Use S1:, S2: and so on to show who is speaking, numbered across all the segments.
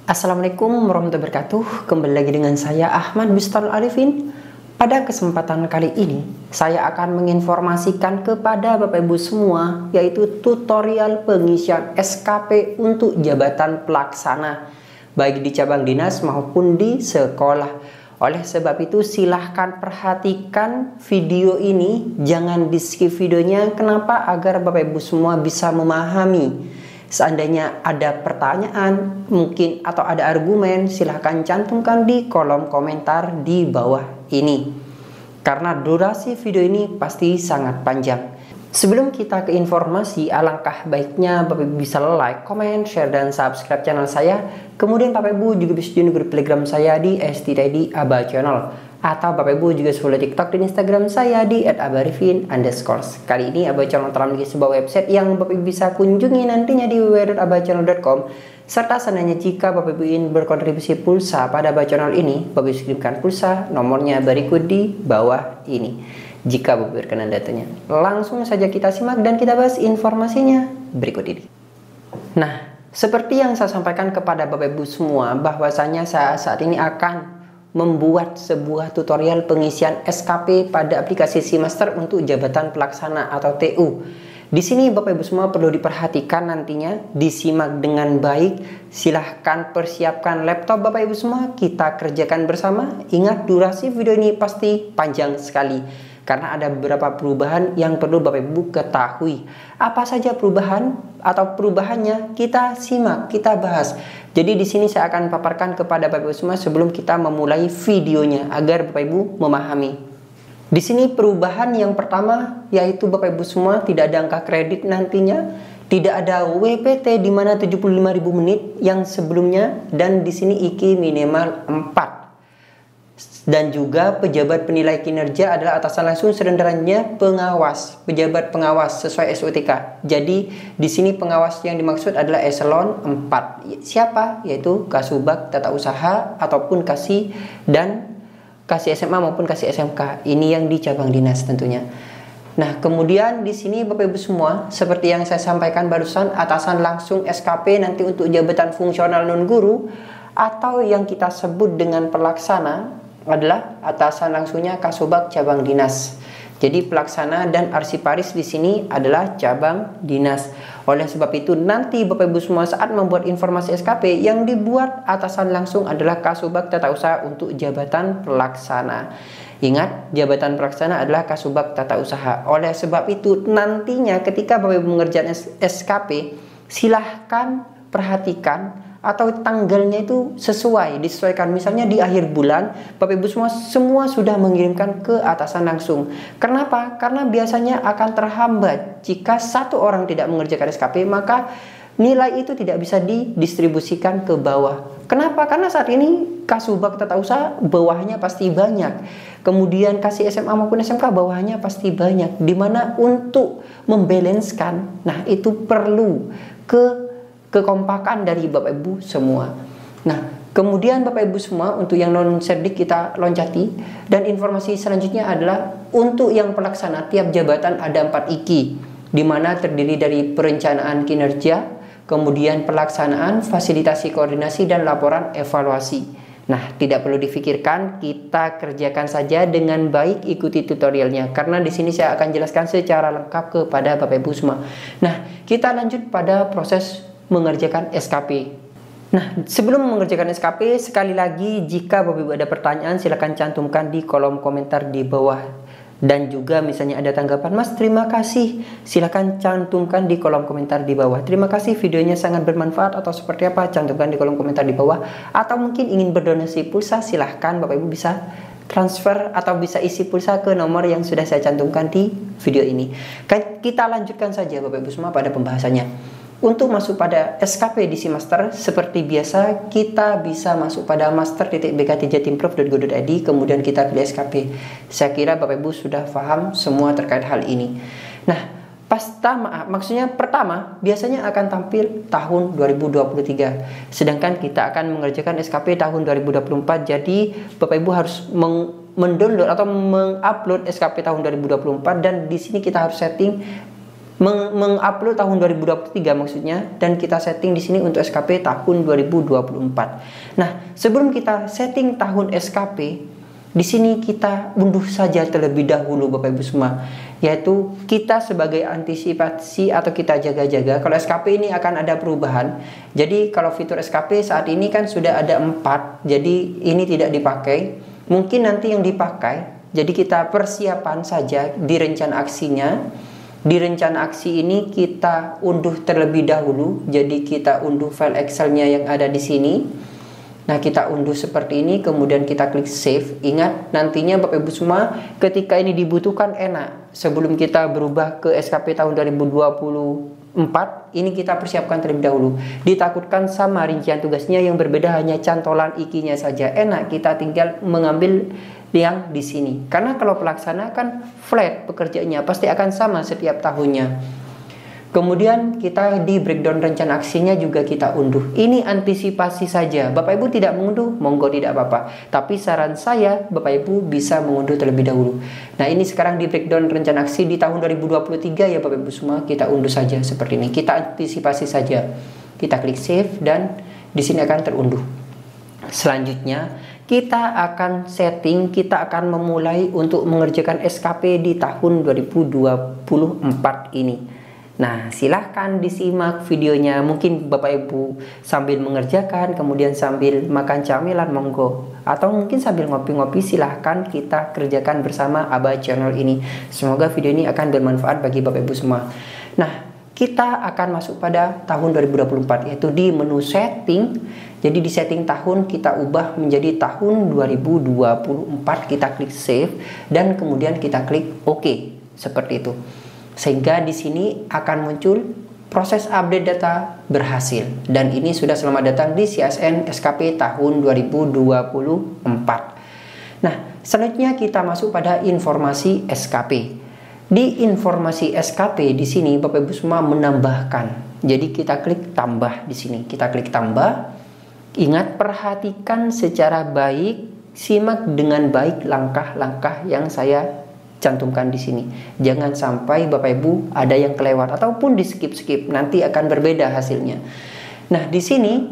S1: Assalamualaikum warahmatullahi wabarakatuh. Kembali lagi dengan saya Ahmad Bustarul Arifin. Pada kesempatan kali ini saya akan menginformasikan kepada Bapak Ibu semua, yaitu tutorial pengisian SKP untuk jabatan pelaksana baik di cabang dinas maupun di sekolah. Oleh sebab itu silahkan perhatikan video ini, jangan di skip videonya. Kenapa? Agar Bapak Ibu semua bisa memahami. Seandainya ada pertanyaan mungkin atau ada argumen, silahkan cantumkan di kolom komentar di bawah ini, karena durasi video ini pasti sangat panjang. Sebelum kita ke informasi, alangkah baiknya Bapak Ibu bisa like, comment, share, dan subscribe channel saya. Kemudian Bapak Ibu juga bisa join grup Telegram saya di @stid aba channel. Atau Bapak Ibu juga follow TikTok dan Instagram saya di @abarifin_. Kali ini Aba Channel telah memiliki sebuah website yang Bapak Ibu bisa kunjungi nantinya di www.abachannel.com. Serta seandainya jika Bapak Ibu ingin berkontribusi pulsa pada Aba Channel ini, Bapak Ibu kirimkan pulsa, nomornya berikut di bawah ini. Jika Bapak Ibu berkenan datanya, langsung saja kita simak dan kita bahas informasinya berikut ini. Nah, seperti yang saya sampaikan kepada Bapak Ibu semua, bahwasanya saya saat ini akan membuat sebuah tutorial pengisian SKP pada aplikasi SeaMaster untuk jabatan pelaksana atau TU. Di sini Bapak Ibu semua perlu diperhatikan, nantinya disimak dengan baik. Silahkan persiapkan laptop Bapak Ibu semua, kita kerjakan bersama. Ingat, durasi video ini pasti panjang sekali karena ada beberapa perubahan yang perlu Bapak Ibu ketahui. Apa saja perubahan atau perubahannya, kita simak, kita bahas. Jadi di sini saya akan paparkan kepada Bapak Ibu semua sebelum kita memulai videonya agar Bapak Ibu memahami. Di sini perubahan yang pertama yaitu Bapak Ibu semua tidak ada angka kredit nantinya, tidak ada WPT di mana 75.000 menit yang sebelumnya, dan di sini IKI minimal 4. Dan juga pejabat penilai kinerja adalah atasan langsung, sedangkannya pengawas, pejabat pengawas sesuai SOTK. Jadi di sini pengawas yang dimaksud adalah eselon 4. Siapa? Yaitu Kasubag Tata Usaha ataupun Kasih, dan Kasih SMA maupun Kasih SMK. Ini yang di cabang dinas tentunya. Nah, kemudian di sini Bapak Ibu semua, seperti yang saya sampaikan barusan, atasan langsung SKP nanti untuk jabatan fungsional non guru atau yang kita sebut dengan pelaksana adalah atasan langsungnya Kasubag cabang dinas. Jadi pelaksana dan arsiparis di sini adalah cabang dinas. Oleh sebab itu nanti Bapak Ibu semua saat membuat informasi SKP, yang dibuat atasan langsung adalah Kasubag Tata Usaha untuk jabatan pelaksana. Ingat, jabatan pelaksana adalah Kasubag Tata Usaha. Oleh sebab itu nantinya ketika Bapak Ibu mengerjakan SKP, silahkan perhatikan atau tanggalnya itu disesuaikan. Misalnya di akhir bulan Bapak Ibu semua sudah mengirimkan ke atasan langsung. Kenapa? Karena biasanya akan terhambat jika satu orang tidak mengerjakan SKP, maka nilai itu tidak bisa didistribusikan ke bawah. Kenapa? Karena saat ini Kasubag Tata Usaha bawahnya pasti banyak, kemudian Kasih SMA maupun SMK bawahnya pasti banyak, dimana untuk membalanskan, nah itu perlu kekompakan dari Bapak Ibu semua. Nah, kemudian Bapak Ibu semua, untuk yang non cerdik kita loncati, dan informasi selanjutnya adalah untuk yang pelaksana tiap jabatan ada 4 IKI, di mana terdiri dari perencanaan kinerja, kemudian pelaksanaan, fasilitasi koordinasi, dan laporan evaluasi. Nah, tidak perlu difikirkan, kita kerjakan saja dengan baik, ikuti tutorialnya, karena di sini saya akan jelaskan secara lengkap kepada Bapak Ibu semua. Nah, kita lanjut pada proses mengerjakan SKP. Nah, sebelum mengerjakan SKP, sekali lagi jika Bapak Ibu ada pertanyaan, silahkan cantumkan di kolom komentar di bawah. Dan juga misalnya ada tanggapan, Mas terima kasih, silahkan cantumkan di kolom komentar di bawah. Terima kasih, videonya sangat bermanfaat, atau seperti apa, cantumkan di kolom komentar di bawah. Atau mungkin ingin berdonasi pulsa, silahkan Bapak Ibu bisa transfer atau bisa isi pulsa ke nomor yang sudah saya cantumkan di video ini. Kita lanjutkan saja Bapak Ibu semua pada pembahasannya. Untuk masuk pada SKP di SeaMaster, seperti biasa kita bisa masuk pada master.bkt.jatimprov.go.id, kemudian kita pilih SKP. Saya kira Bapak Ibu sudah paham semua terkait hal ini. Nah, maksudnya pertama biasanya akan tampil tahun 2023, sedangkan kita akan mengerjakan SKP tahun 2024. Jadi Bapak Ibu harus mendownload atau mengupload SKP tahun 2024, dan di sini kita harus setting mengupload tahun 2023 maksudnya, dan kita setting di sini untuk SKP tahun 2024. Nah, sebelum kita setting tahun SKP, di sini kita unduh saja terlebih dahulu Bapak Ibu semua, yaitu kita sebagai antisipasi atau kita jaga-jaga kalau SKP ini akan ada perubahan. Jadi kalau fitur SKP saat ini kan sudah ada 4, jadi ini tidak dipakai. Mungkin nanti yang dipakai, jadi kita persiapan saja di rencana aksinya. Di rencana aksi ini kita unduh terlebih dahulu. Jadi kita unduh file Excel-nya yang ada di sini. Nah, kita unduh seperti ini, kemudian kita klik save. Ingat, nantinya Bapak Ibu semua ketika ini dibutuhkan enak. Sebelum kita berubah ke SKP tahun 2024, ini kita persiapkan terlebih dahulu. Ditakutkan sama rincian tugasnya yang berbeda, hanya cantolan IKI-nya saja. Enak, kita tinggal mengambil yang di sini. Karena kalau pelaksana kan flat pekerjaannya, pasti akan sama setiap tahunnya. Kemudian kita di breakdown rencana aksinya juga kita unduh. Ini antisipasi saja. Bapak Ibu tidak mengunduh, monggo tidak apa-apa. Tapi saran saya, Bapak Ibu bisa mengunduh terlebih dahulu. Nah, ini sekarang di breakdown rencana aksi di tahun 2023 ya Bapak Ibu semua, kita unduh saja seperti ini. Kita antisipasi saja. Kita klik save dan di sini akan terunduh. Selanjutnya kita akan setting, kita akan memulai untuk mengerjakan SKP di tahun 2024 ini. Nah, silahkan disimak videonya. Mungkin Bapak Ibu sambil mengerjakan, kemudian sambil makan camilan, monggo. Atau mungkin sambil ngopi-ngopi, silahkan kita kerjakan bersama Aba channel ini. Semoga video ini akan bermanfaat bagi Bapak Ibu semua. Nah, kita akan masuk pada tahun 2024, yaitu di menu setting. Jadi di setting tahun kita ubah menjadi tahun 2024. Kita klik save dan kemudian kita klik OK seperti itu. Sehingga di sini akan muncul proses update data berhasil, dan ini sudah selamat datang di CSN SKP tahun 2024. Nah, selanjutnya kita masuk pada informasi SKP. Di informasi SKP di sini Bapak Ibu semua menambahkan. Jadi kita klik tambah di sini. Kita klik tambah. Ingat, perhatikan secara baik, simak dengan baik langkah-langkah yang saya cantumkan di sini. Jangan sampai Bapak Ibu ada yang kelewat ataupun di skip-skip, nanti akan berbeda hasilnya. Nah, di sini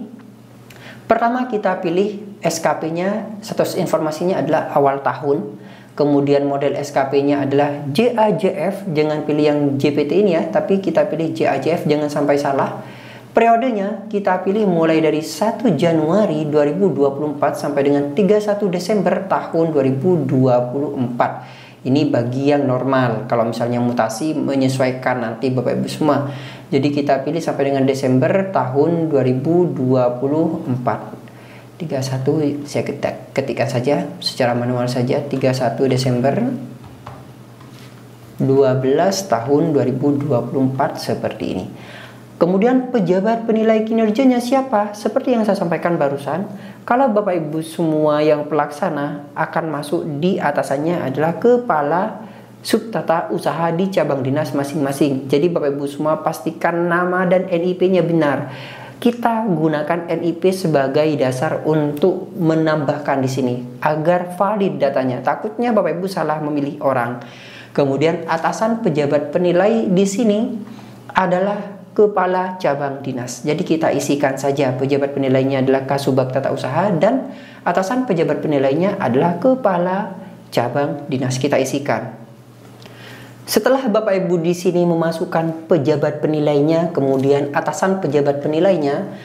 S1: pertama kita pilih SKP-nya, status informasinya adalah awal tahun. Kemudian model SKP-nya adalah JAJF, jangan pilih yang JPT ini ya, tapi kita pilih JAJF, jangan sampai salah. Periodenya kita pilih mulai dari 1 Januari 2024 sampai dengan 31 Desember tahun 2024. Ini bagi yang normal. Kalau misalnya mutasi menyesuaikan nanti Bapak Ibu semua. Jadi kita pilih sampai dengan Desember tahun 2024. 31 saya ketikkan saja secara manual saja, 31 Desember 12 tahun 2024 seperti ini. Kemudian pejabat penilai kinerjanya siapa? Seperti yang saya sampaikan barusan, kalau Bapak Ibu semua yang pelaksana akan masuk di atasannya adalah kepala subtata usaha di cabang dinas masing-masing. Jadi Bapak Ibu semua pastikan nama dan NIP-nya benar. Kita gunakan NIP sebagai dasar untuk menambahkan di sini agar valid datanya. Takutnya Bapak Ibu salah memilih orang. Kemudian atasan pejabat penilai di sini adalah kepala cabang dinas. Jadi kita isikan saja pejabat penilainya adalah Kasubag Tata Usaha dan atasan pejabat penilainya adalah kepala cabang dinas. Kita isikan. Setelah Bapak Ibu di sini memasukkan pejabat penilainya, kemudian atasan pejabat penilainya,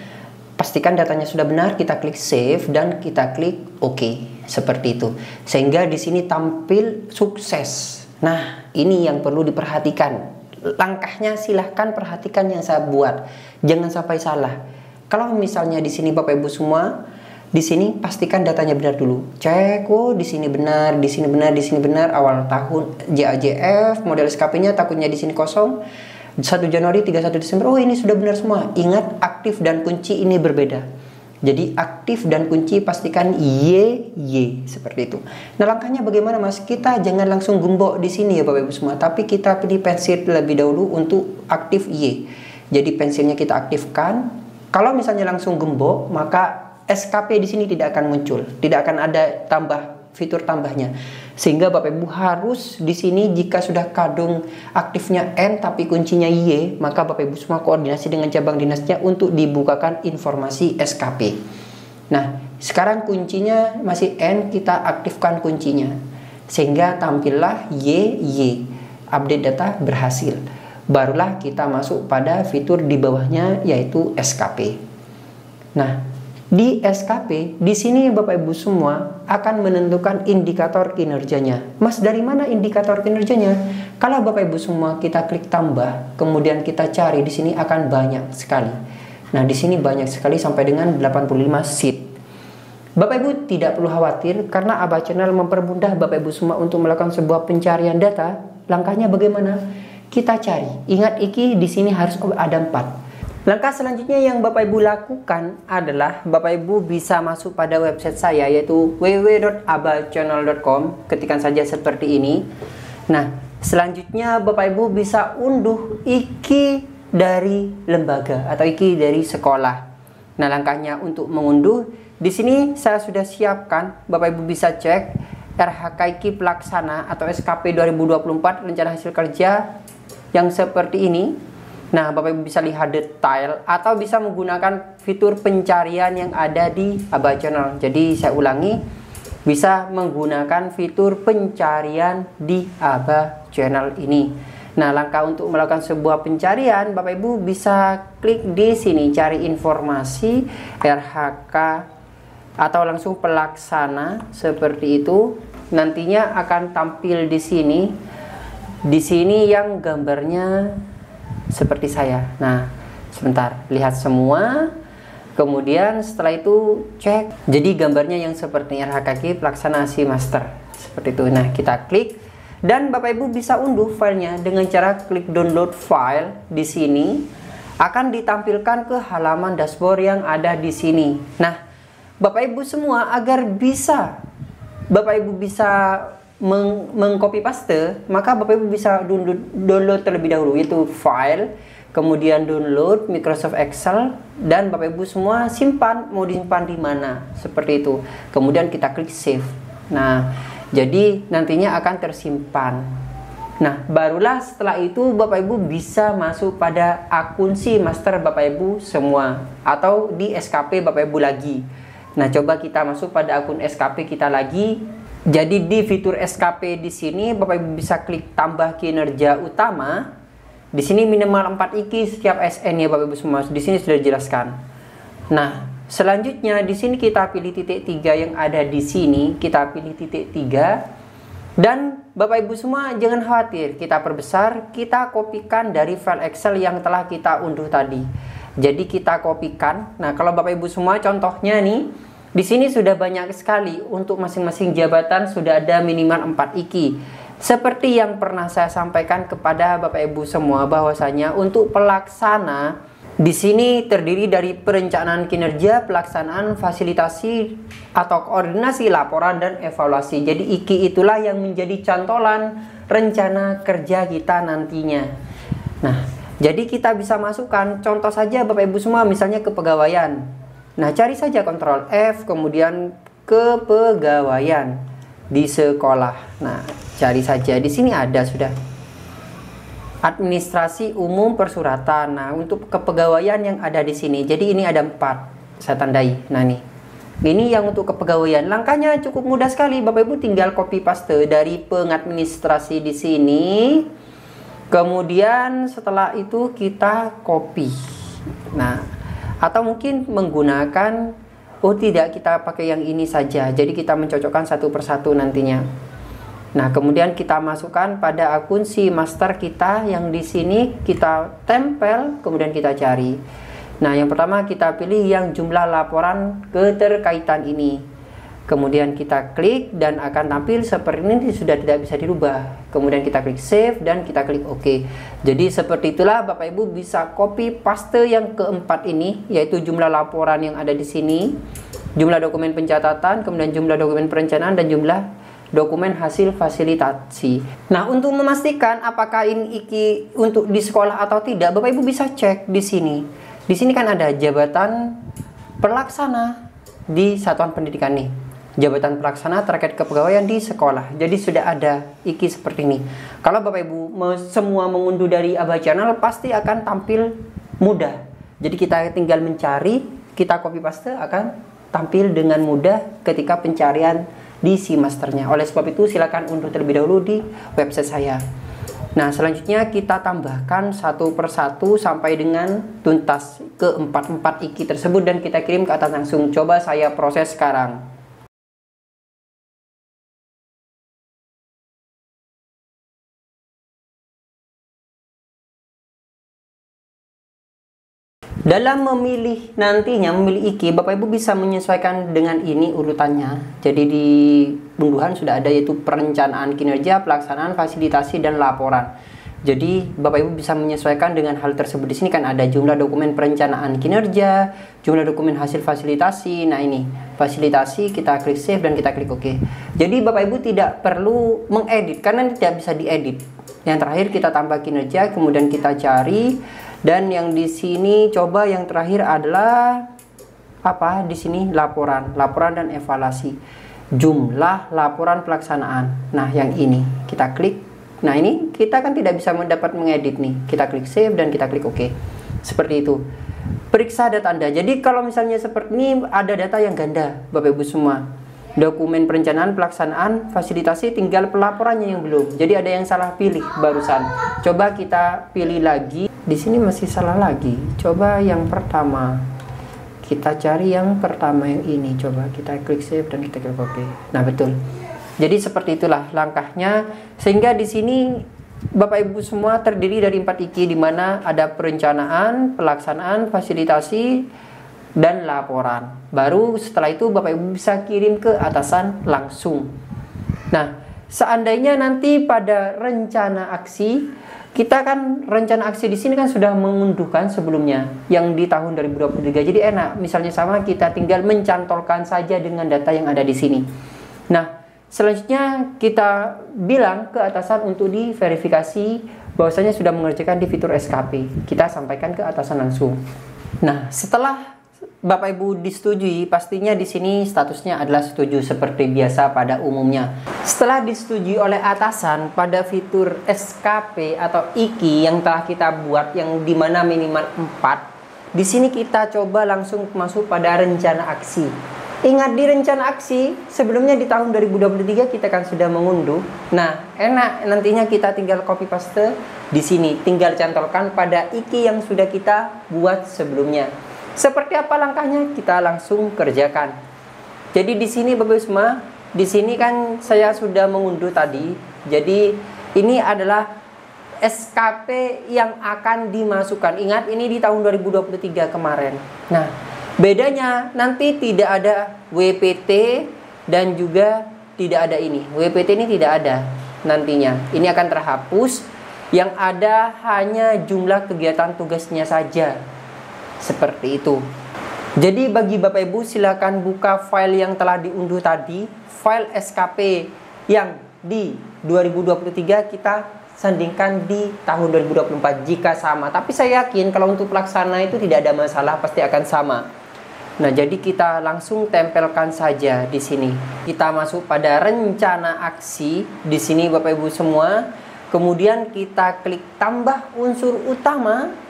S1: pastikan datanya sudah benar, kita klik save dan kita klik OK. Seperti itu. Sehingga di sini tampil sukses. Nah, ini yang perlu diperhatikan. Langkahnya silahkan perhatikan yang saya buat. Jangan sampai salah. Kalau misalnya di sini Bapak Ibu semua, di sini pastikan datanya benar dulu. Cek, oh di sini benar, di sini benar, di sini benar. Awal tahun JAJF, model SKP-nya takutnya di sini kosong. 1 Januari 31 Desember. Oh, ini sudah benar semua. Ingat, aktif dan kunci ini berbeda. Jadi aktif dan kunci pastikan Y seperti itu. Nah, langkahnya bagaimana Mas? Kita jangan langsung gembok di sini ya Bapak Ibu semua, tapi kita pilih pensil terlebih dahulu untuk aktif Y. Jadi pensilnya kita aktifkan. Kalau misalnya langsung gembok, maka SKP di sini tidak akan muncul, tidak akan ada tambah fitur tambahnya. Sehingga Bapak Ibu harus di sini jika sudah kadung aktifnya N tapi kuncinya Y, maka Bapak Ibu semua koordinasi dengan cabang dinasnya untuk dibukakan informasi SKP. Nah, sekarang kuncinya masih N, kita aktifkan kuncinya. Sehingga tampillah Y, update data berhasil. Barulah kita masuk pada fitur di bawahnya yaitu SKP. Nah, di SKP, di sini Bapak Ibu semua akan menentukan indikator kinerjanya. Mas, dari mana indikator kinerjanya? Kalau Bapak Ibu semua kita klik tambah, kemudian kita cari di sini akan banyak sekali. Nah, di sini banyak sekali sampai dengan 85 sheet. Bapak Ibu tidak perlu khawatir karena Aba Channel mempermudah Bapak Ibu semua untuk melakukan sebuah pencarian data. Langkahnya bagaimana? Kita cari. Ingat iki di sini harus ada 4. Langkah selanjutnya yang Bapak Ibu lakukan adalah Bapak Ibu bisa masuk pada website saya yaitu www.abachannel.com. Ketikkan saja seperti ini. Nah, selanjutnya Bapak Ibu bisa unduh iki dari lembaga atau iki dari sekolah. Nah, langkahnya untuk mengunduh di sini saya sudah siapkan. Bapak Ibu bisa cek RHK Pelaksana atau SKP 2024 rencana hasil kerja yang seperti ini. Nah, Bapak Ibu bisa lihat detail atau bisa menggunakan fitur pencarian yang ada di Aba Channel. Jadi saya ulangi, bisa menggunakan fitur pencarian di Aba Channel ini. Nah, langkah untuk melakukan sebuah pencarian, Bapak Ibu bisa klik di sini cari informasi RHK atau langsung pelaksana seperti itu. Nantinya akan tampil di sini. Di sini yang gambarnya seperti saya. Nah, sebentar, lihat semua. Kemudian setelah itu cek. Jadi gambarnya yang seperti RHKG pelaksana si master. Seperti itu. Nah, kita klik dan Bapak Ibu bisa unduh filenya dengan cara klik download file di sini. Akan ditampilkan ke halaman dashboard yang ada di sini. Nah, Bapak Ibu semua agar bisa Bapak Ibu bisa mengcopy paste, maka Bapak Ibu bisa download terlebih dahulu, yaitu file, kemudian download Microsoft Excel, dan Bapak Ibu semua simpan, mau disimpan di mana, seperti itu. Kemudian kita klik save. Nah, jadi nantinya akan tersimpan. Nah, barulah setelah itu Bapak Ibu bisa masuk pada akun si master Bapak Ibu semua, atau di SKP Bapak Ibu lagi. Nah, coba kita masuk pada akun SKP kita lagi. Jadi di fitur SKP di sini Bapak Ibu bisa klik tambah kinerja utama. Di sini minimal 4 iki setiap SN ya Bapak Ibu semua. Di sini sudah dijelaskan. Nah, selanjutnya di sini kita pilih titik 3 yang ada di sini, kita pilih titik 3. Dan Bapak Ibu semua jangan khawatir, kita perbesar, kita kopikan dari file Excel yang telah kita unduh tadi. Jadi kita kopikan. Nah, kalau Bapak Ibu semua contohnya nih, di sini sudah banyak sekali untuk masing-masing jabatan sudah ada minimal 4 iki. Seperti yang pernah saya sampaikan kepada Bapak Ibu semua bahwasanya untuk pelaksana di sini terdiri dari perencanaan kinerja, pelaksanaan, fasilitasi atau koordinasi laporan dan evaluasi. Jadi iki itulah yang menjadi cantolan rencana kerja kita nantinya. Nah, jadi kita bisa masukkan contoh saja Bapak Ibu semua misalnya kepegawaian. Nah, cari saja Ctrl F, kemudian kepegawaian di sekolah. Nah, cari saja. Di sini ada sudah. Administrasi umum persuratan. Nah, untuk kepegawaian yang ada di sini. Jadi ini ada 4. Saya tandai. Nah, nih. Ini yang untuk kepegawaian. Langkahnya cukup mudah sekali. Bapak Ibu tinggal copy paste dari pengadministrasi di sini. Kemudian setelah itu kita copy. Nah, atau mungkin menggunakan, oh tidak, kita pakai yang ini saja. Jadi kita mencocokkan satu persatu nantinya. Nah, kemudian kita masukkan pada akun si master kita yang di sini kita tempel, kemudian kita cari. Nah, yang pertama kita pilih yang jumlah laporan keterkaitan ini. Kemudian kita klik dan akan tampil seperti ini, sudah tidak bisa dirubah. Kemudian kita klik save dan kita klik OK. Jadi seperti itulah Bapak Ibu bisa copy paste yang keempat ini, yaitu jumlah laporan yang ada di sini, jumlah dokumen pencatatan, kemudian jumlah dokumen perencanaan dan jumlah dokumen hasil fasilitasi. Nah, untuk memastikan apakah ini iki untuk di sekolah atau tidak, Bapak Ibu bisa cek di sini. Di sini kan ada jabatan pelaksana di satuan pendidikan nih. jabatan pelaksana terkait kepegawaian di sekolah. Jadi sudah ada IKI seperti ini. Kalau Bapak Ibu semua mengunduh dari Aba Channel, pasti akan tampil mudah. Jadi kita tinggal mencari, kita copy paste, akan tampil dengan mudah ketika pencarian di si masternya. Oleh sebab itu silakan unduh terlebih dahulu di website saya. Nah, selanjutnya kita tambahkan satu persatu sampai dengan tuntas ke 4 IKI tersebut dan kita kirim ke atas langsung. Coba saya proses sekarang. Dalam memilih memilih IKI, Bapak Ibu bisa menyesuaikan dengan ini urutannya. Jadi di unduhan sudah ada, yaitu perencanaan kinerja, pelaksanaan, fasilitasi, dan laporan. Jadi Bapak Ibu bisa menyesuaikan dengan hal tersebut. Di sini kan ada jumlah dokumen perencanaan kinerja, jumlah dokumen hasil fasilitasi. Nah ini fasilitasi, kita klik save dan kita klik OK. Jadi Bapak Ibu tidak perlu mengedit karena ini tidak bisa diedit. Yang terakhir kita tambah kinerja, kemudian kita cari. Dan yang di sini coba yang terakhir adalah apa? Di sini laporan dan evaluasi. Jumlah laporan pelaksanaan. Nah, yang ini kita klik. Nah, ini kita kan tidak bisa mendapat mengedit nih. Kita klik save dan kita klik OK. Seperti itu. Periksa data Anda. Jadi kalau misalnya seperti ini ada data yang ganda, Bapak Ibu semua. Dokumen perencanaan, pelaksanaan, fasilitasi, tinggal pelaporannya yang belum. Jadi ada yang salah pilih barusan. Coba kita pilih lagi. Di sini masih salah lagi. Coba yang pertama. Kita cari yang pertama yang ini. Coba kita klik save dan kita klik OK. Nah, betul. Jadi seperti itulah langkahnya. Sehingga di sini Bapak Ibu semua terdiri dari 4 IKI, di mana ada perencanaan, pelaksanaan, fasilitasi, dan laporan. Baru setelah itu Bapak Ibu bisa kirim ke atasan langsung. Nah, seandainya nanti pada rencana aksi, kita kan rencana aksi di sini kan sudah mengunduhkan sebelumnya yang di tahun 2023. Jadi enak, misalnya sama, kita tinggal mencantolkan saja dengan data yang ada di sini. Nah, selanjutnya kita bilang ke atasan untuk diverifikasi bahwasanya sudah mengerjakan di fitur SKP. Kita sampaikan ke atasan langsung. Nah, setelah Bapak Ibu disetujui, pastinya di sini statusnya adalah setuju seperti biasa pada umumnya. Setelah disetujui oleh atasan pada fitur SKP atau IKI yang telah kita buat, yang dimana minimal 4, di sini kita coba langsung masuk pada rencana aksi. Ingat, di rencana aksi sebelumnya di tahun 2023 kita kan sudah mengunduh. Nah, enak, nantinya kita tinggal copy paste di sini, tinggal cantolkan pada IKI yang sudah kita buat sebelumnya. Seperti apa langkahnya? Kita langsung kerjakan. Jadi di sini Bapak Ibu semua, di sini kan saya sudah mengunduh tadi. Jadi ini adalah SKP yang akan dimasukkan. Ingat, ini di tahun 2023 kemarin. Nah, bedanya nanti tidak ada WPT dan juga tidak ada ini. WPT ini tidak ada nantinya. Ini akan terhapus. Yang ada hanya jumlah kegiatan tugasnya saja. Seperti itu. Jadi bagi Bapak Ibu silakan buka file yang telah diunduh tadi, file SKP yang di 2023 kita sandingkan di tahun 2024 jika sama. Tapi saya yakin kalau untuk pelaksana itu tidak ada masalah, pasti akan sama. Nah, jadi kita langsung tempelkan saja di sini. Kita masuk pada rencana aksi di sini Bapak Ibu semua. Kemudian kita klik tambah unsur utama.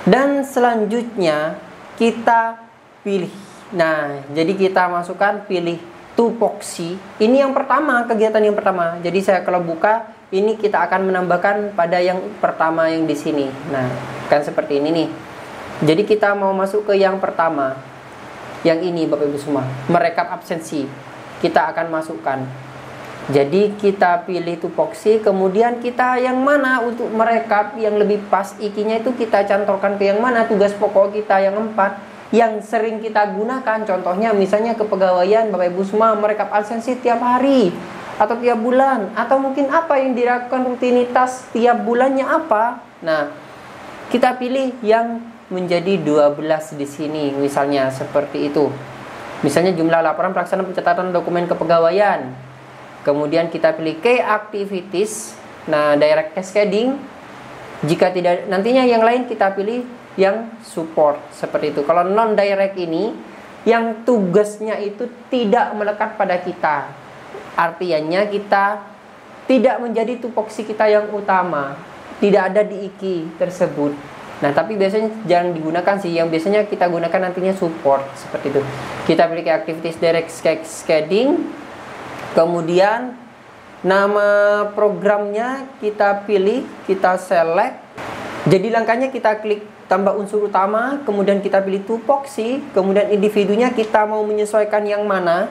S1: Dan selanjutnya kita pilih. Nah, jadi kita masukkan pilih tupoksi. Ini yang pertama, kegiatan yang pertama. Jadi saya kalau buka, ini kita akan menambahkan pada yang pertama yang di sini. Nah, kan seperti ini nih. Jadi kita mau masuk ke yang pertama. Yang ini Bapak Ibu semua, merekap absensi. Kita akan masukkan. Jadi kita pilih tupoksi, kemudian kita yang mana untuk merekap yang lebih pas IKI-nya itu kita cantolkan ke yang mana, tugas pokok kita yang 4 yang sering kita gunakan. Contohnya misalnya kepegawaian Bapak Ibu semua merekap absensi tiap hari atau tiap bulan, atau mungkin apa yang dilakukan rutinitas tiap bulannya apa. Nah, kita pilih yang menjadi 12 di sini misalnya seperti itu. Misalnya jumlah laporan pelaksanaan pencatatan dokumen kepegawaian. Kemudian kita pilih key activities. Nah, direct cascading. Jika tidak, nantinya yang lain kita pilih yang support seperti itu. Kalau non direct ini yang tugasnya itu tidak melekat pada kita. Artinya kita tidak menjadi tupoksi kita yang utama, tidak ada di IKI tersebut. Nah, tapi biasanya jangan digunakan sih. Yang biasanya kita gunakan nantinya support seperti itu. Kita pilih activities direct cascading. Kemudian nama programnya kita pilih, kita select. Jadi langkahnya kita klik tambah unsur utama, kemudian kita pilih tupoksi, kemudian individunya kita mau menyesuaikan yang mana.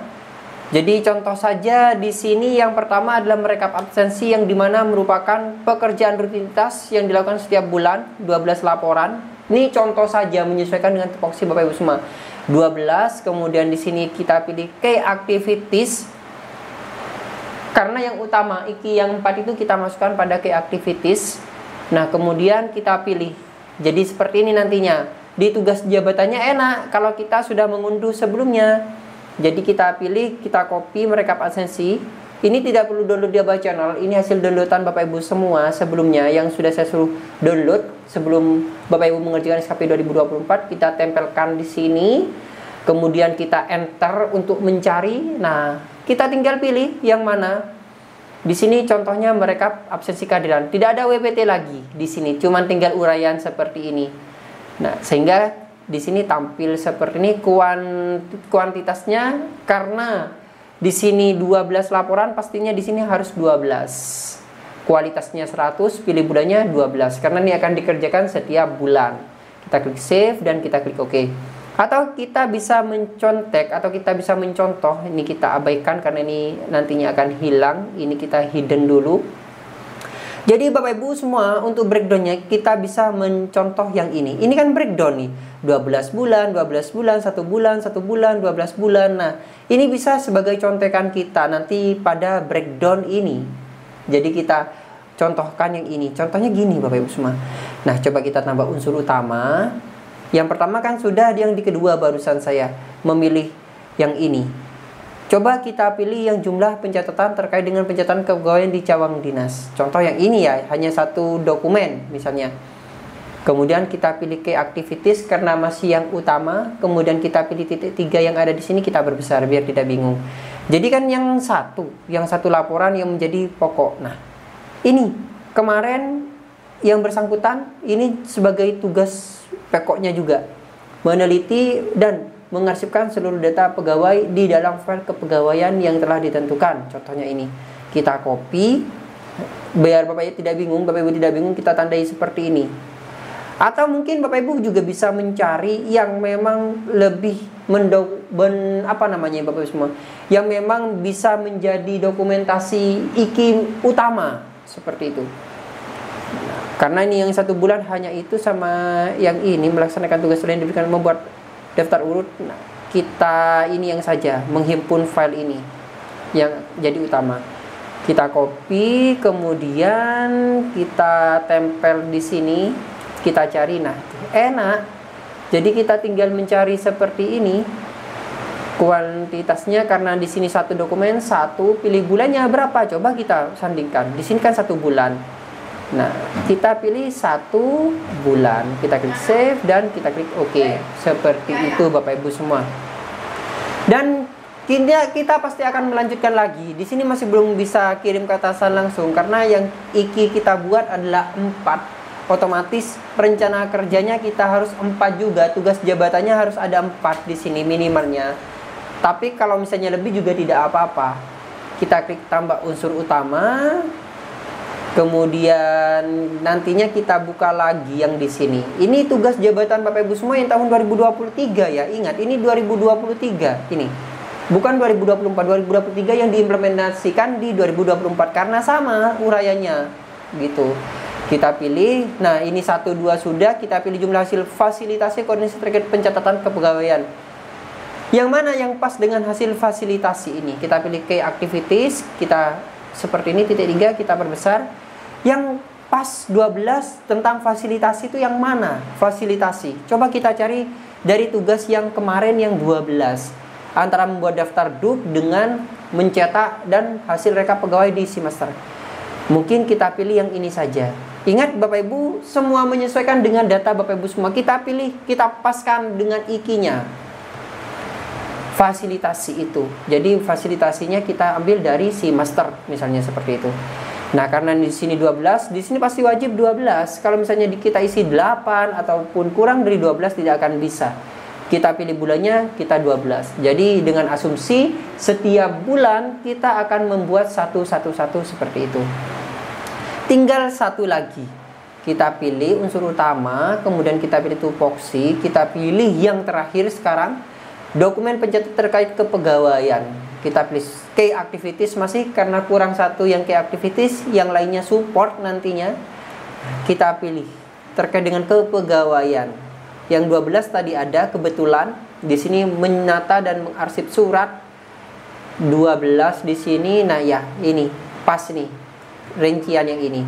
S1: Jadi contoh saja di sini yang pertama adalah merekap absensi yang dimana merupakan pekerjaan rutinitas yang dilakukan setiap bulan, 12 laporan. Ini contoh saja menyesuaikan dengan tupoksi Bapak Ibu semua. 12, kemudian di sini kita pilih key activities. Karena yang utama IKI yang 4 itu kita masukkan pada key activities. Nah, kemudian kita pilih. Jadi seperti ini nantinya. Di tugas jabatannya enak kalau kita sudah mengunduh sebelumnya. Jadi kita pilih, kita copy merekap absensi. Ini tidak perlu download di Abah Channel. Ini hasil downloadan Bapak Ibu semua sebelumnya yang sudah saya suruh download sebelum Bapak Ibu mengerjakan SKP 2024. Kita tempelkan di sini. Kemudian kita enter untuk mencari. Nah, kita tinggal pilih yang mana. Di sini contohnya merekap absensi kehadiran. Tidak ada WPT lagi di sini, cuman tinggal uraian seperti ini. Nah, sehingga di sini tampil seperti ini kuantitasnya, karena di sini 12 laporan, pastinya di sini harus 12. Kualitasnya 100, pilih bulannya 12 karena ini akan dikerjakan setiap bulan. Kita klik save dan kita klik OK. Atau kita bisa mencontek atau kita bisa mencontoh. Ini kita abaikan karena ini nantinya akan hilang. Ini kita hidden dulu. Jadi Bapak Ibu semua, untuk breakdownnya kita bisa mencontoh yang ini. Ini kan breakdown nih, 12 bulan, 12 bulan, 1 bulan, 1 bulan, 12 bulan. Nah, ini bisa sebagai contekan kita nanti pada breakdown ini. Jadi kita contohkan yang ini. Contohnya gini Bapak Ibu semua. Nah, coba kita tambah unsur utama. Yang pertama kan sudah, yang di kedua barusan saya memilih yang ini. Coba kita pilih yang jumlah pencatatan terkait dengan pencatatan kepegawaian di cabang dinas. Contoh yang ini ya, hanya satu dokumen misalnya. Kemudian kita pilih key activities karena masih yang utama. Kemudian kita pilih titik 3 yang ada di sini, kita berbesar biar tidak bingung. Jadi kan yang satu laporan yang menjadi pokok. Nah, ini kemarin yang bersangkutan ini sebagai tugas pokoknya juga meneliti dan mengarsipkan seluruh data pegawai di dalam file kepegawaian yang telah ditentukan. Contohnya ini kita copy biar Bapak Ibu tidak bingung, kita tandai seperti ini. Atau mungkin Bapak Ibu juga bisa mencari yang memang lebih Bapak Ibu semua, yang memang bisa menjadi dokumentasi IKI utama seperti itu. Karena ini yang 1 bulan hanya itu sama yang ini melaksanakan tugas lain diberikan membuat daftar urut. Nah, kita ini yang saja menghimpun file ini yang jadi utama. Kita copy, kemudian kita tempel di sini, kita cari. Nah, enak. Jadi kita tinggal mencari seperti ini. Kuantitasnya karena di sini satu dokumen, pilih bulannya berapa? Coba kita sandingkan. Di sini kan 1 bulan. Nah, kita pilih 1 bulan. Kita klik save dan kita klik OK. Seperti itu Bapak Ibu semua. Dan kita pasti akan melanjutkan lagi. Di sini masih belum bisa kirim ke atasan langsung karena yang IKI kita buat adalah 4. Otomatis rencana kerjanya kita harus 4 juga. Tugas jabatannya harus ada 4 di sini minimalnya. Tapi kalau misalnya lebih juga tidak apa-apa. Kita klik tambah unsur utama. Kemudian nantinya kita buka lagi yang di sini. Ini tugas jabatan Bapak Ibu semua yang tahun 2023 ya. Ingat, ini 2023 ini. Bukan 2023 yang diimplementasikan di 2024 karena sama uraiannya gitu. Kita pilih. Nah, ini 1 2 sudah, kita pilih jumlah hasil fasilitasi koordinasi terkait pencatatan kepegawaian. Yang mana yang pas dengan hasil fasilitasi ini? Kita pilih key activities, kita seperti ini titik 3 kita perbesar. Yang pas 12 tentang fasilitasi itu yang mana? Fasilitasi. Coba kita cari dari tugas yang kemarin yang 12. Antara membuat daftar duk dengan mencetak dan hasil rekap pegawai di semester. Mungkin kita pilih yang ini saja. Ingat Bapak Ibu, semua menyesuaikan dengan data Bapak Ibu semua. Kita pilih, kita paskan dengan IKI-nya. fasilitasi itu. Jadi fasilitasinya kita ambil dari si master, misalnya seperti itu. Nah, karena di sini 12, di sini pasti wajib 12. Kalau misalnya kita isi 8 ataupun kurang dari 12 tidak akan bisa. Kita pilih bulannya, kita 12. Jadi dengan asumsi setiap bulan kita akan membuat satu seperti itu. Tinggal satu lagi. Kita pilih unsur utama, kemudian kita pilih tupoksi, kita pilih yang terakhir sekarang, dokumen pencatatan terkait kepegawaian. Kita pilih key activities masih karena kurang satu yang key activities, yang lainnya support nantinya. Kita pilih terkait dengan kepegawaian. Yang 12 tadi ada kebetulan di sini menata dan mengarsip surat 12 di sini. Nah ya, ini pas nih rincian yang ini.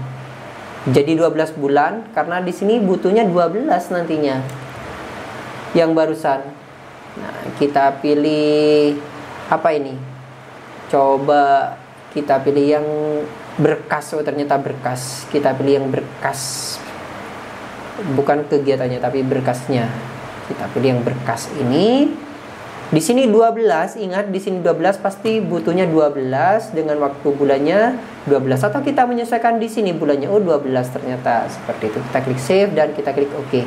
S1: Jadi 12 bulan karena di sini butuhnya 12 nantinya. Yang barusan. Nah, kita pilih apa ini? Coba kita pilih yang berkas. Oh, ternyata berkas. Kita pilih yang berkas. Bukan kegiatannya tapi berkasnya. Kita pilih yang berkas ini. Di sini 12, ingat di sini 12 pasti butuhnya 12 dengan waktu bulannya 12 atau kita menyesuaikan di sini bulannya. Oh, 12 ternyata seperti itu. Kita klik save dan kita klik OK.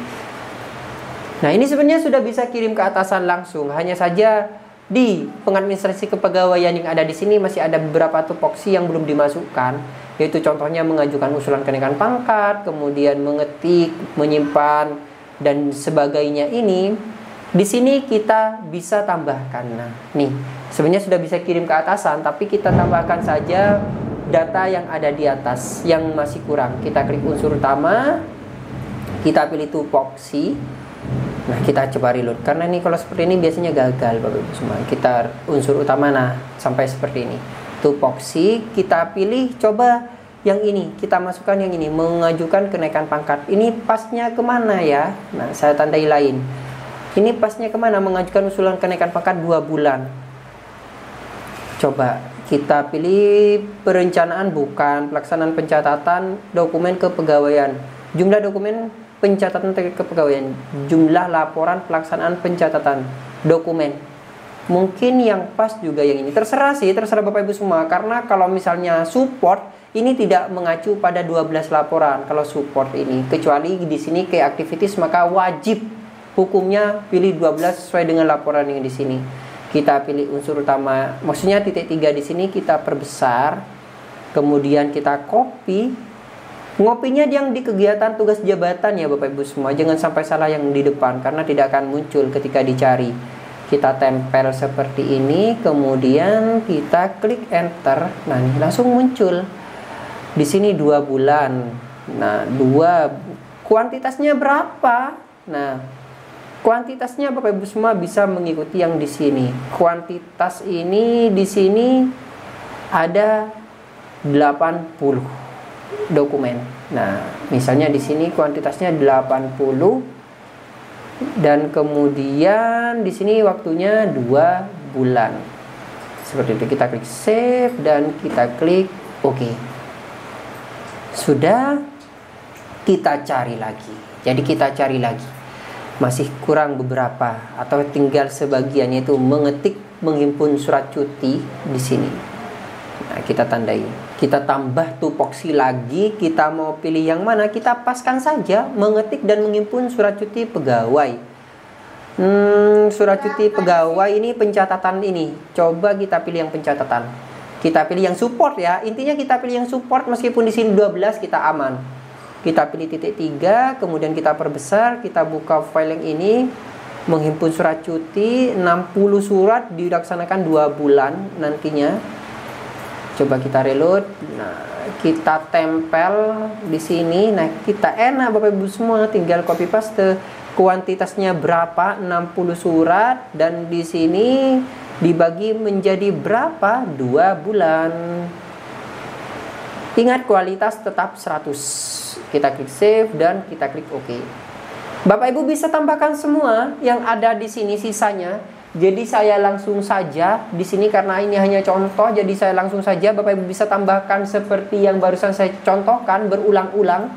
S1: Nah, ini sebenarnya sudah bisa kirim ke atasan langsung. Hanya saja di pengadministrasi kepegawaian yang ada di sini masih ada beberapa tupoksi yang belum dimasukkan, yaitu contohnya mengajukan usulan kenaikan pangkat, kemudian mengetik, menyimpan dan sebagainya ini. Di sini kita bisa tambahkan. Nah, nih sebenarnya sudah bisa kirim ke atasan, tapi kita tambahkan saja data yang ada di atas yang masih kurang. Kita klik unsur utama, kita pilih tupoksi. Nah, kita coba reload karena ini kalau seperti ini biasanya gagal Bapak Ibu semua. Kita unsur utama, nah sampai seperti ini. Tupoksi, kita pilih coba yang ini, kita masukkan yang ini, mengajukan kenaikan pangkat. Ini pasnya kemana ya? Nah, saya tandai lain. Ini pasnya kemana? Mengajukan usulan kenaikan pangkat 2 bulan. Coba kita pilih perencanaan, bukan pelaksanaan pencatatan dokumen kepegawaian. Jumlah dokumen pencatatan kepegawaian, jumlah laporan pelaksanaan pencatatan dokumen. Mungkin yang pas juga yang ini. Terserah sih, terserah Bapak Ibu semua. Karena kalau misalnya support ini tidak mengacu pada 12 laporan kalau support ini. Kecuali di sini ke activities maka wajib hukumnya pilih 12 sesuai dengan laporan yang di sini. Kita pilih unsur utama, maksudnya titik 3 di sini kita perbesar. Kemudian kita copy. Ngopinya yang di kegiatan tugas jabatan ya Bapak Ibu semua. Jangan sampai salah yang di depan karena tidak akan muncul ketika dicari. Kita tempel seperti ini, kemudian kita klik enter. Nah, ini langsung muncul. Di sini 2 bulan. Nah, 2 kuantitasnya berapa? Nah, kuantitasnya Bapak Ibu semua bisa mengikuti yang di sini. Kuantitas ini di sini ada 80 dokumen. Nah, misalnya di sini kuantitasnya 80 dan kemudian di sini waktunya 2 bulan. Seperti itu, kita klik save dan kita klik OK. Sudah, kita cari lagi. Jadi kita cari lagi. Masih kurang beberapa atau tinggal sebagian, yaitu mengetik, menghimpun surat cuti di sini. Nah, kita tandai. Kita tambah tupoksi lagi. Kita mau pilih yang mana? Kita paskan saja mengetik dan menghimpun surat cuti pegawai. Surat cuti pegawai ini pencatatan ini. Coba kita pilih yang pencatatan. Kita pilih yang support ya. Intinya kita pilih yang support meskipun di sini 12 kita aman. Kita pilih titik 3, kemudian kita perbesar, kita buka file yang ini, menghimpun surat cuti 60 surat dilaksanakan 2 bulan nantinya. Coba kita reload. Nah, kita tempel di sini. Nah, kita enak Bapak Ibu semua, tinggal copy paste. Kuantitasnya berapa? 60 surat dan di sini dibagi menjadi berapa? 2 bulan. Ingat kualitas tetap 100. Kita klik save dan kita klik OK. Bapak Ibu bisa tambahkan semua yang ada di sini sisanya. Jadi saya langsung saja di sini karena ini hanya contoh, jadi saya langsung saja. Bapak Ibu bisa tambahkan seperti yang barusan saya contohkan berulang-ulang.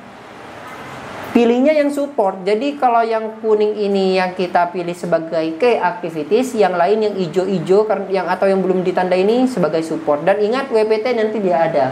S1: Pilihnya yang support. Jadi kalau yang kuning ini yang kita pilih sebagai key activities, yang lain yang hijau-hijau yang atau yang belum ditanda ini sebagai support. Dan ingat WPT nanti dia ada.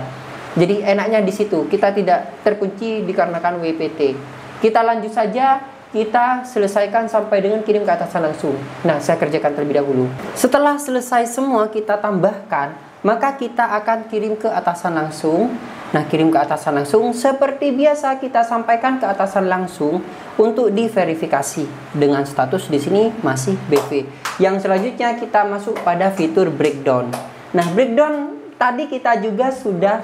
S1: Jadi enaknya di situ, kita tidak terkunci dikarenakan WPT. Kita lanjut saja, kita selesaikan sampai dengan kirim ke atasan langsung. Nah, saya kerjakan terlebih dahulu. Setelah selesai semua kita tambahkan, maka kita akan kirim ke atasan langsung. Nah, kirim ke atasan langsung seperti biasa kita sampaikan ke atasan langsung untuk diverifikasi dengan status di sini masih BV. Yang selanjutnya kita masuk pada fitur breakdown. Nah, breakdown tadi kita juga sudah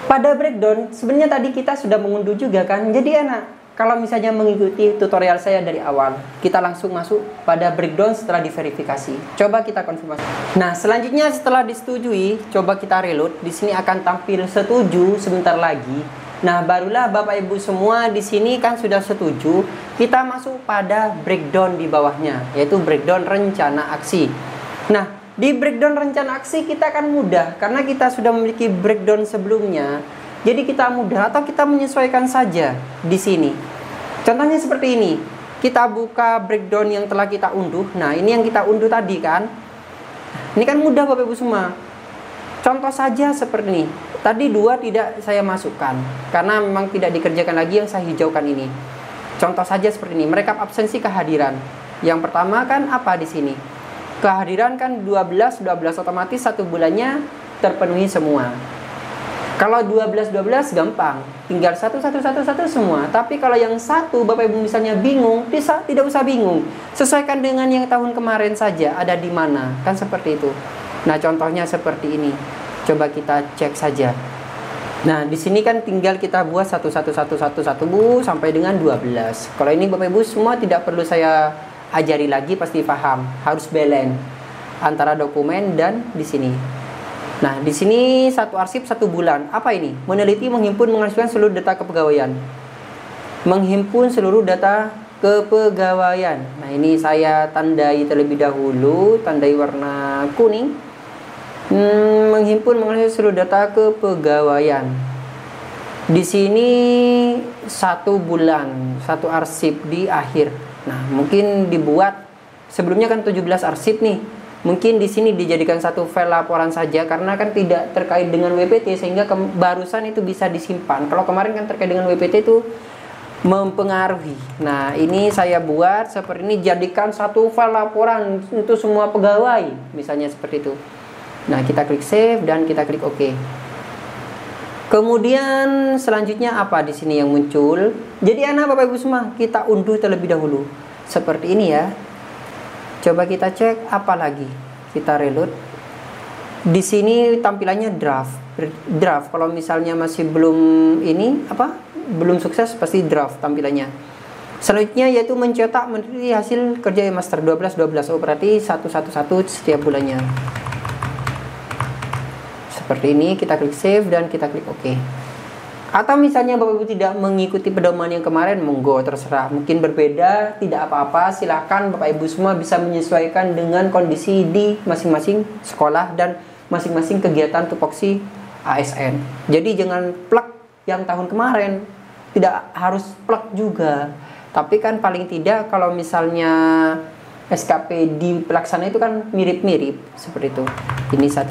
S1: pada breakdown sebenarnya tadi kita sudah mengunduh juga kan. Jadi enak. Kalau misalnya mengikuti tutorial saya dari awal, kita langsung masuk pada breakdown setelah diverifikasi. Coba kita konfirmasi. Nah, selanjutnya setelah disetujui, coba kita reload. Di sini akan tampil setuju sebentar lagi. Nah, barulah Bapak Ibu semua di sini kan sudah setuju. Kita masuk pada breakdown di bawahnya, yaitu breakdown rencana aksi. Nah, di breakdown rencana aksi kita akan mudah karena kita sudah memiliki breakdown sebelumnya. Jadi kita mudah atau kita menyesuaikan saja di sini. Contohnya seperti ini. Kita buka breakdown yang telah kita unduh. Nah, ini yang kita unduh tadi kan. Ini kan mudah Bapak Ibu semua. Contoh saja seperti ini. Tadi 2 tidak saya masukkan karena memang tidak dikerjakan lagi yang saya hijaukan ini. Contoh saja seperti ini. Merekap absensi kehadiran. Yang pertama kan apa di sini? Kehadiran kan 12 otomatis 1 bulannya terpenuhi semua. Kalau 12 gampang, tinggal 1 semua. Tapi kalau yang 1 Bapak Ibu misalnya bingung, tidak usah bingung. Sesuaikan dengan yang tahun kemarin saja, ada di mana, kan seperti itu. Nah, contohnya seperti ini. Coba kita cek saja. Nah, di sini kan tinggal kita buat 1 sampai dengan 12. Kalau ini Bapak Ibu semua tidak perlu saya ajari lagi, pasti paham. Harus balance antara dokumen dan di sini. Nah, di sini 1 arsip 1 bulan. Apa ini? Meneliti, menghimpun, mengarsipkan seluruh data kepegawaian. Menghimpun seluruh data kepegawaian. Nah, ini saya tandai terlebih dahulu, tandai warna kuning. Menghimpun, mengarsipkan seluruh data kepegawaian. Di sini 1 bulan, 1 arsip di akhir. Nah, mungkin dibuat sebelumnya kan 17 arsip nih. Mungkin di sini dijadikan 1 file laporan saja karena kan tidak terkait dengan WPT sehingga barusan itu bisa disimpan. Kalau kemarin kan terkait dengan WPT itu mempengaruhi. Nah, ini saya buat seperti ini, jadikan 1 file laporan untuk semua pegawai, misalnya seperti itu. Nah, kita klik save dan kita klik OK. Kemudian selanjutnya apa di sini yang muncul? Jadi Bapak Ibu semua, kita unduh terlebih dahulu. Seperti ini ya. Coba kita cek apa lagi. Kita reload. Di sini tampilannya draft. Draft kalau misalnya masih belum ini belum sukses pasti draft tampilannya. Selanjutnya yaitu mencetak meneliti hasil kerja master 12. Oh, berarti 111 setiap bulannya. Seperti ini, kita klik save dan kita klik OK. Atau misalnya Bapak Ibu tidak mengikuti pedoman yang kemarin, monggo terserah. Mungkin berbeda, tidak apa-apa. Silahkan Bapak Ibu semua bisa menyesuaikan dengan kondisi di masing-masing sekolah dan masing-masing kegiatan tupoksi ASN. Jadi jangan plug yang tahun kemarin, tidak harus plug juga. Tapi kan paling tidak kalau misalnya SKP di pelaksana itu kan mirip-mirip seperti itu. Ini 1.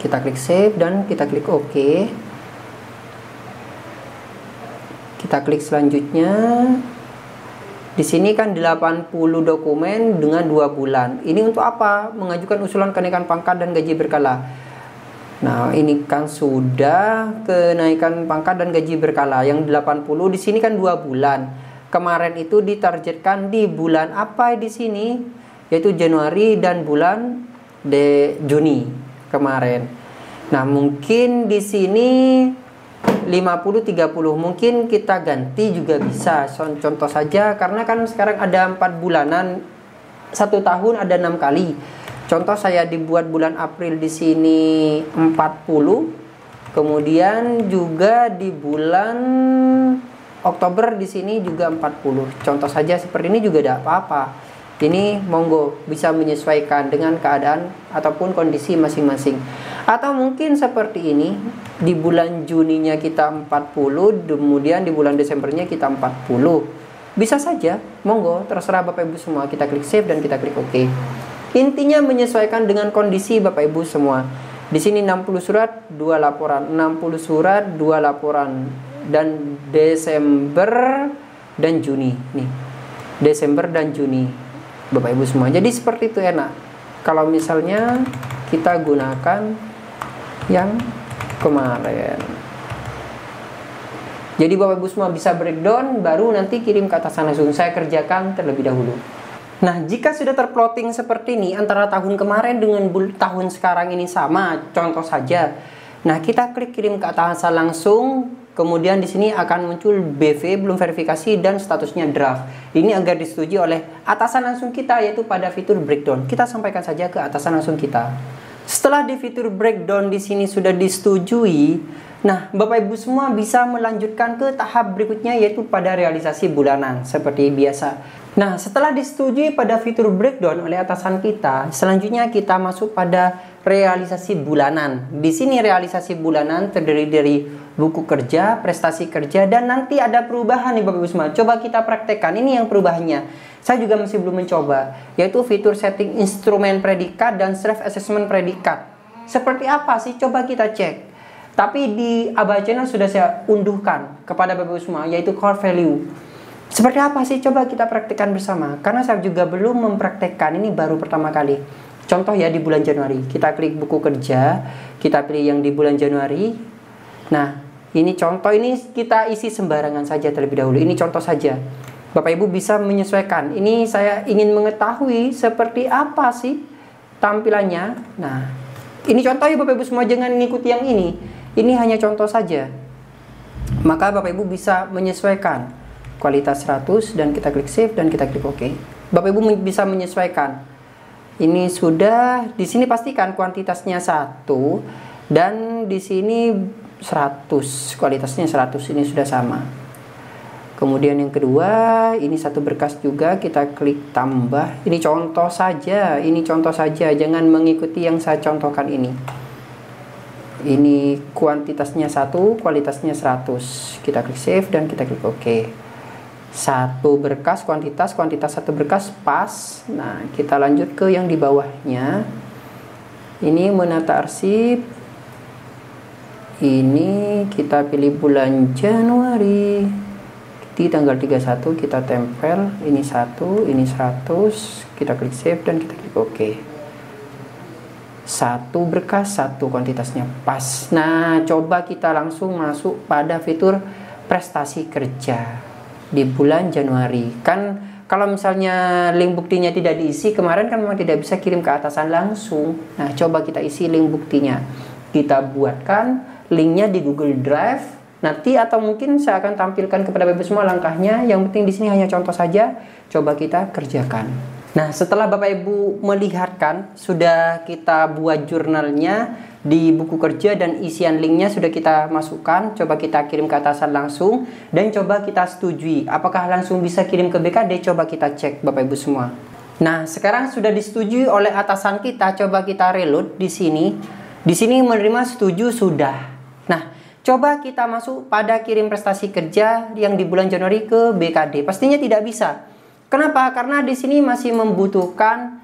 S1: Kita klik save dan kita klik OK. Kita klik selanjutnya. Di sini kan 80 dokumen dengan 2 bulan. Ini untuk apa? Mengajukan usulan kenaikan pangkat dan gaji berkala. Nah, ini kan sudah kenaikan pangkat dan gaji berkala. Yang 80 di sini kan 2 bulan. Kemarin itu ditargetkan di bulan apa di sini? Yaitu Januari dan bulan Juni kemarin. Nah, mungkin di sini 50-30 mungkin kita ganti juga bisa. Contoh saja karena kan sekarang ada 4 bulanan, 1 tahun ada 6 kali. Contoh saya dibuat bulan April di sini 40. Kemudian juga di bulan Oktober di sini juga 40. Contoh saja seperti ini juga tidak apa-apa. Ini monggo bisa menyesuaikan dengan keadaan ataupun kondisi masing-masing. Atau mungkin seperti ini, di bulan Juninya kita 40, kemudian di bulan Desembernya kita 40. Bisa saja, monggo, terserah Bapak Ibu semua. Kita klik save dan kita klik OK. Intinya menyesuaikan dengan kondisi Bapak Ibu semua. Di sini 60 surat, 2 laporan, 60 surat, 2 laporan, dan Desember dan Juni nih. Desember dan Juni. Bapak Ibu semua. Jadi seperti itu enak. Kalau misalnya kita gunakan yang kemarin. Jadi Bapak Ibu semua bisa breakdown, baru nanti kirim ke atasan langsung. Saya kerjakan terlebih dahulu. Nah, jika sudah terplotting seperti ini antara tahun kemarin dengan tahun sekarang ini sama, contoh saja. Nah, kita klik kirim ke atasan langsung. Kemudian di sini akan muncul BV belum verifikasi dan statusnya draft. Ini agar disetujui oleh atasan langsung kita, yaitu pada fitur breakdown. Kita sampaikan saja ke atasan langsung kita. Setelah di fitur breakdown di sini sudah disetujui, nah Bapak Ibu semua bisa melanjutkan ke tahap berikutnya, yaitu pada realisasi bulanan seperti biasa. Nah, setelah disetujui pada fitur breakdown oleh atasan kita, selanjutnya kita masuk pada realisasi bulanan. Di sini realisasi bulanan terdiri dari buku kerja, prestasi kerja, dan nanti ada perubahan nih Bapak Ibu semua. Coba kita praktekkan. Ini yang perubahannya. Saya juga masih belum mencoba, yaitu fitur setting instrumen predikat dan self assessment predikat. Seperti apa sih? Coba kita cek. Tapi di Aba Channel sudah saya unduhkan kepada Bapak Ibu semua, yaitu core value. Seperti apa sih? Coba kita praktekkan bersama. Karena saya juga belum mempraktekkan, ini baru pertama kali. Contoh ya, di bulan Januari. Kita klik buku kerja, kita pilih yang di bulan Januari. Nah, ini contoh, ini kita isi sembarangan saja terlebih dahulu. Ini contoh saja. Bapak Ibu bisa menyesuaikan. Ini saya ingin mengetahui seperti apa sih tampilannya. Nah, ini contoh ya Bapak Ibu semua, jangan mengikuti yang ini. Ini hanya contoh saja. Maka Bapak Ibu bisa menyesuaikan. Kualitas 100 dan kita klik save dan kita klik OK. Bapak Ibu bisa menyesuaikan. Ini sudah, di sini pastikan kuantitasnya 1 dan di sini 100, kualitasnya 100, ini sudah sama. Kemudian yang kedua, ini satu berkas juga, kita klik tambah. Ini contoh saja, jangan mengikuti yang saya contohkan ini. Ini kuantitasnya 1, kualitasnya 100. Kita klik save dan kita klik OK. Satu berkas, kuantitas satu berkas pas. Nah, kita lanjut ke yang di bawahnya. Ini menata arsip. Ini kita pilih bulan Januari. Di tanggal 31 kita tempel. Ini 1, ini 100. Kita klik save dan kita klik OK. Satu berkas, satu kuantitasnya pas. Nah, coba kita langsung masuk pada fitur prestasi kerja di bulan Januari. Kan kalau misalnya link buktinya tidak diisi, kemarin kan memang tidak bisa kirim ke atasan langsung. Nah, coba kita isi link buktinya. Kita buatkan linknya di Google Drive nanti, atau mungkin saya akan tampilkan kepada Bapak Ibu semua langkahnya. Yang penting di sini hanya contoh saja. Coba kita kerjakan. Nah, setelah Bapak Ibu melihatkan, sudah kita buat jurnalnya di buku kerja dan isian linknya sudah kita masukkan. Coba kita kirim ke atasan langsung dan coba kita setujui. Apakah langsung bisa kirim ke BKD? Coba kita cek Bapak Ibu semua. Nah, sekarang sudah disetujui oleh atasan kita. Coba kita reload di sini. Di sini menerima setuju sudah. Nah, coba kita masuk pada kirim prestasi kerja yang di bulan Januari ke BKD. Pastinya tidak bisa. Kenapa? Karena di sini masih membutuhkan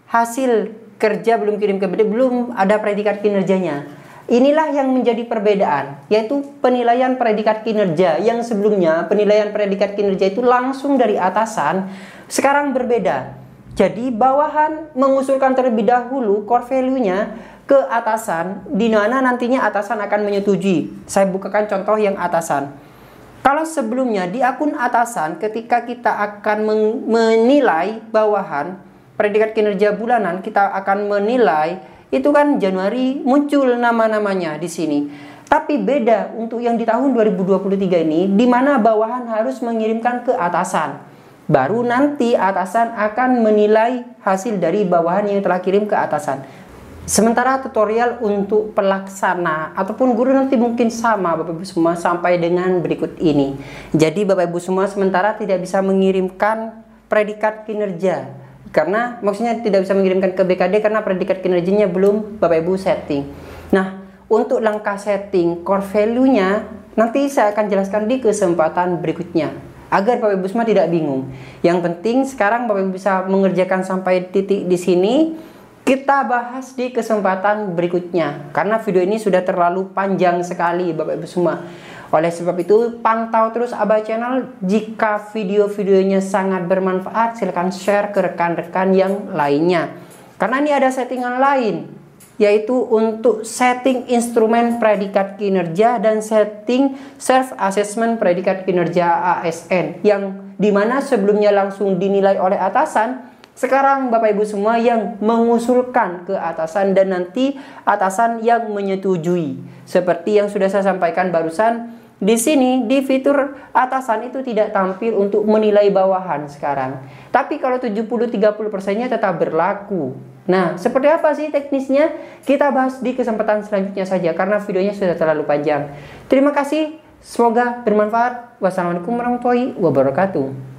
S1: hasil kerja, belum kirim ke BKD, belum ada predikat kinerjanya. Inilah yang menjadi perbedaan, yaitu penilaian predikat kinerja. Yang sebelumnya penilaian predikat kinerja itu langsung dari atasan, sekarang berbeda. Jadi bawahan mengusulkan terlebih dahulu core value-nya ke atasan, di mana nantinya atasan akan menyetujui. Saya bukakan contoh yang atasan. Kalau sebelumnya di akun atasan, ketika kita akan menilai bawahan predikat kinerja bulanan, kita akan menilai itu kan Januari muncul nama-namanya di sini. Tapi beda untuk yang di tahun 2023 ini, di mana bawahan harus mengirimkan ke atasan. Baru nanti atasan akan menilai hasil dari bawahan yang telah kirim ke atasan. Sementara tutorial untuk pelaksana ataupun guru nanti mungkin sama Bapak Ibu semua sampai dengan berikut ini. Jadi Bapak Ibu semua sementara tidak bisa mengirimkan predikat kinerja Karena maksudnya tidak bisa mengirimkan ke BKD karena predikat kinerjanya belum Bapak Ibu setting. Nah, untuk langkah setting core value-nya nanti saya akan jelaskan di kesempatan berikutnya agar Bapak Ibu semua tidak bingung. Yang penting sekarang Bapak Ibu bisa mengerjakan sampai titik di sini. Kita bahas di kesempatan berikutnya karena video ini sudah terlalu panjang sekali Bapak Ibu semua. Oleh sebab itu, pantau terus Abah Channel. Jika video-videonya sangat bermanfaat, silahkan share ke rekan-rekan yang lainnya. Karena ini ada settingan lain, yaitu untuk setting instrumen predikat kinerja dan setting self assessment predikat kinerja ASN, yang dimana sebelumnya langsung dinilai oleh atasan. Sekarang Bapak Ibu semua yang mengusulkan ke atasan dan nanti atasan yang menyetujui. Seperti yang sudah saya sampaikan barusan, di sini di fitur atasan itu tidak tampil untuk menilai bawahan sekarang. Tapi kalau 70-30%-nya tetap berlaku. Nah, seperti apa sih teknisnya? Kita bahas di kesempatan selanjutnya saja karena videonya sudah terlalu panjang. Terima kasih, semoga bermanfaat. Wassalamualaikum warahmatullahi wabarakatuh.